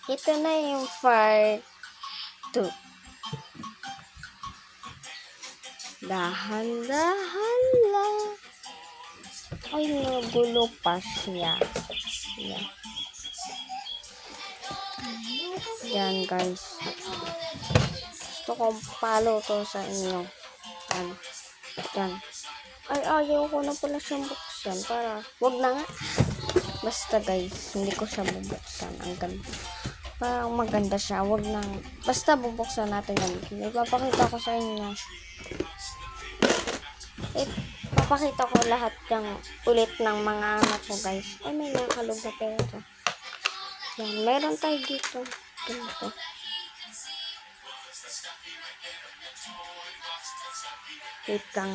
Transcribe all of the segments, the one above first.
Ito na yung part 2. Dahan-dahan lang. Ay, nagulo pa siya. Yan. Yan, guys. Gusto kong palo to sa inyo. Yan. Yan. Ay, ayaw ko na pala siyang buksan. Para, wag na nga. Basta, guys, hindi ko siya bubuksan. Ang ganda. Parang maganda siya. Wag na. Basta, bubuksan natin yan. Ipapakita ko sa inyo. Papakita ko lahat ng ulit ng mga anak ko, guys. Ay, may nakalog na pera. Yan, meron tayo dito. Ganito. Wait lang.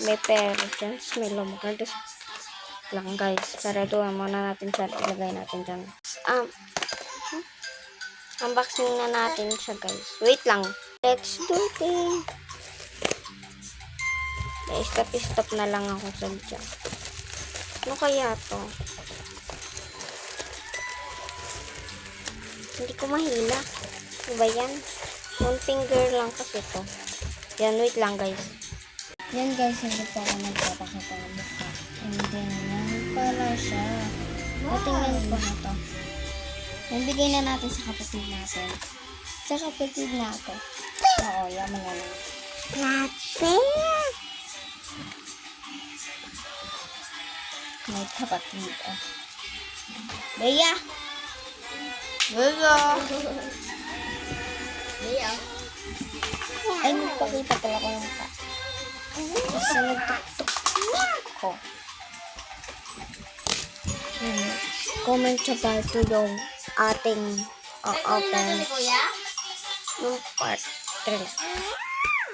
May pera dyan. May lumakas lang, guys. Saraduhan muna natin siya. Ilagay natin dyan. Unboxing na natin siya, guys. Wait lang. Let's do it. Stop na lang ako sa dyan. Ano kaya to? Hindi ko mahila. Ano ba yan? One finger lang kasi to. Yan, wait lang, guys. Yan, guys. Hindi pa ako nagpapakita ng mukha. And then, yan pala siya. Tingnan ko na to. Nabigay na natin sa kapatid natin. Sa kapatid natin. Oo, yaman na lang. Natin! May kapatid, oh. Bea! Bea! Bea! Ay, magpakita pala ko ng mukha. Kasi nagtuktok ko. Comment sa part 2 yung ating open yung part 3.